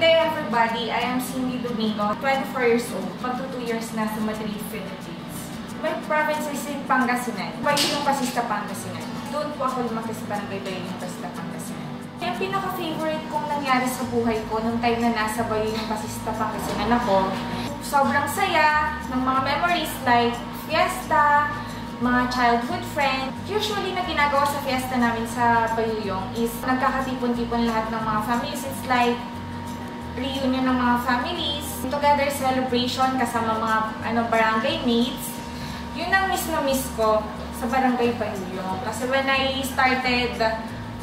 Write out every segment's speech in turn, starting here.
Good day everybody, I am Cindy Domingo, 24 years old, magto 2 years na sa Madrid, Philippines. My province is in Pangasinan, Bayuyong Pasista, Pangasinan. Doon po ako lumaki sa barangay Bayuyong Pasista, Pangasinan. Yung pinaka-favorite kong nangyari sa buhay ko nung time na nasa Bayuyong Pasista, Pangasinan ako, sobrang saya ng mga memories like fiesta, mga childhood friends. Usually na ginagawa sa fiesta namin sa Bayuyong is nagkakatipon-tipon lahat ng mga families. It's like reunion ng mga families, together celebration kasama mga barangay mates. Yun ang miss ko sa barangay Bayuyong. Kasi when I started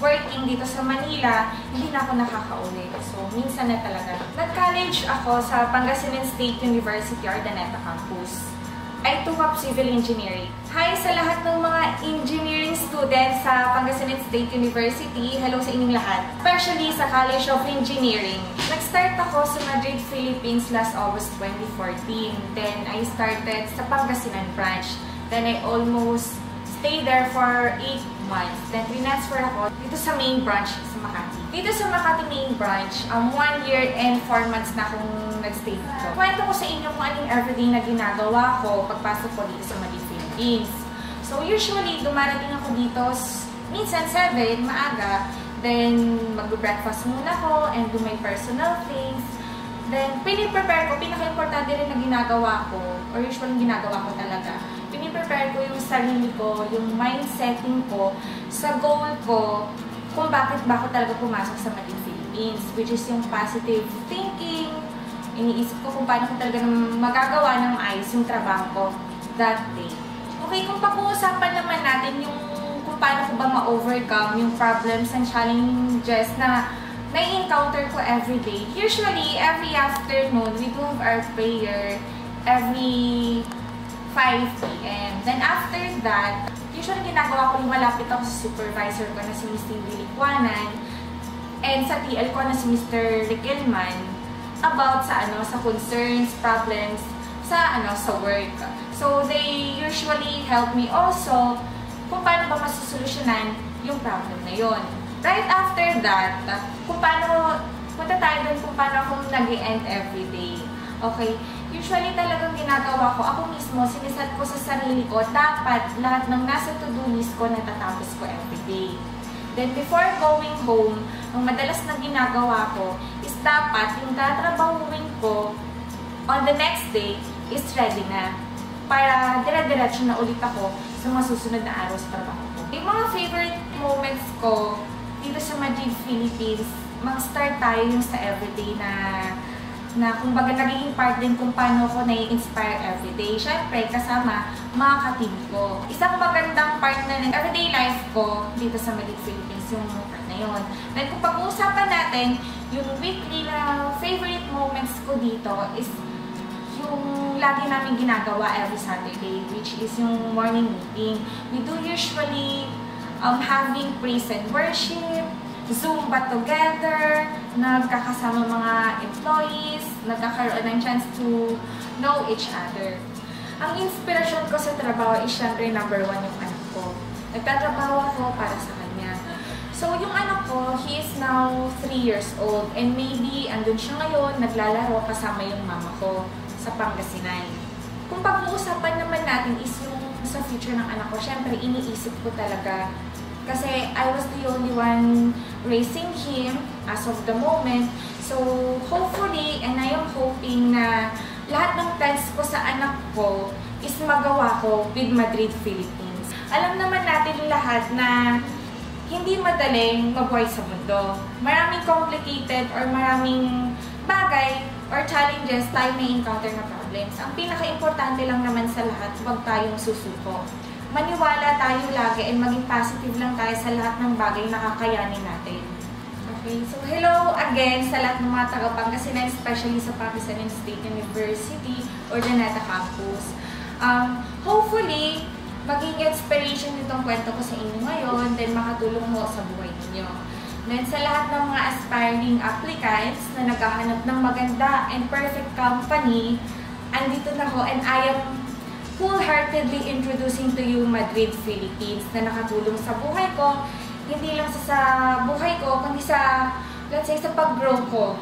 working dito sa Manila, hindi na ako nakakauwi. So, minsan na talaga. Nag-college ako sa Pangasinan State University, Urdaneta Campus. I took up civil engineering. Hi sa lahat ng mga engineering students sa Pangasinan State University. Hello sa inyong lahat. Especially sa College of Engineering. Nag-start ako sa Madrid, Philippines last August 2014. Then I started sa Pangasinan branch. Then I almost stayed there for 8 months. Then transfer ako dito sa main branch sa Makati. Dito sa Makati main branch, 1 year and 4 months na akong nag-stay dito. Kwento ko sa inyo kung anong everyday na ginagawa ko pagpasok ko dito sa Madrid, Philippines. So usually, dumarating ako dito minsan 7, maaga. Then mag-breakfast muna ko and do my personal things. Then piniprepare ko, pinaka-importante rin na ginagawa ko, or usually ginagawa ko talaga. Piniprepare ko yung sarili ko, yung mindsetting ko, sa goal ko, kung bakit ba ako talaga pumasok sa Madrid, Philippines. Which is yung positive thinking. Iniisip ko kung paano ko talaga magagawa ng ayos yung trabaho ko that day. Okay, kung pag-uusapan naman natin yung kung paano ko ba ma-overcome yung problems and challenges na nai-encounter ko everyday. Usually, every afternoon, we do our prayer every 5 p.m. Then after that, usually ginagawa ko yung malapit ako sa supervisor ko na si Mr. Lilikwanan and sa TL ko na si Mr. Riquelman about sa concerns, problems sa work. So they usually help me also kung paano ba masusolusyonan yung problem na yon. Right after that, punta tayo dun kung paano akong nag-end everyday. Okay? Usually talagang ginagawa ko, ako mismo, siniset ko sa sarili ko, dapat lahat ng nasa to-do list ko natatapos ko everyday. Then before going home, ang madalas na ginagawa ko is dapat yung tatrabahuin ko on the next day is ready na. Para dire-diretso na ulit ako sa mga susunod na araw sa trabaho ko. Yung mga favorite moments ko dito sa Madrid, Philippines, mag-start tayo yung sa everyday na kumbaga nagiging part din kung paano ako nai-inspire everyday. Siyempre, kasama mga ka-team ko. Isang magandang part na ng everyday life ko dito sa Madrid, Philippines, yung part na yun. Then kung pag-uusapan natin, yung weekly na favorite moments ko dito is yung lagi namin ginagawa every Saturday, which is yung morning meeting. We do usually having praise and worship, Zumba together, nagkakasama mga employees, nagkakaroon ng chance to know each other. Ang inspirasyon ko sa trabaho is syempre number 1 yung anak ko. Nagtatrabaho ako para sa kanya. So yung anak ko, he is now 3 years old and maybe andun siya ngayon, naglalaro kasama yung mama ko sa Pangasinan. Kung pag-uusapan naman natin is yung sa future ng anak ko, syempre iniisip ko talaga kasi I was the only one raising him as of the moment. So hopefully, and I am hoping na lahat ng plans ko sa anak ko is magawa ko with Madrid, Philippines. Alam naman natin lahat na hindi madaling mabuhay sa mundo. Maraming complicated or maraming bagay or challenges tayo may encounter na problems. Ang pinaka-importante lang naman sa lahat, huwag tayong susuko. Maniwala tayo lagi and maging positive lang tayo sa lahat ng bagay na kakayanin natin. Okay, so hello again sa lahat ng mga taga-Pangasinan, especially sa Pangasinan State University or Urdaneta Campus. Hopefully, maging inspiration itong kwento ko sa inyo ngayon, then makatulong mo sa buhay ninyo. Then sa lahat ng mga aspiring applicants na naghahanap ng maganda and perfect company, andito na ho and I am full-heartedly introducing to you Madrid, Philippines na nakatulong sa buhay ko, hindi lang sa buhay ko, kundi sa, let's say, sa pag-grow ko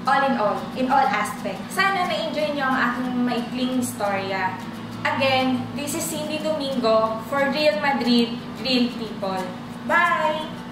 all in all aspects. Sana na-enjoy nyo ang aking maikling istorya. Again, this is Cindy Domingo for Real Madrid, Real People. Bye!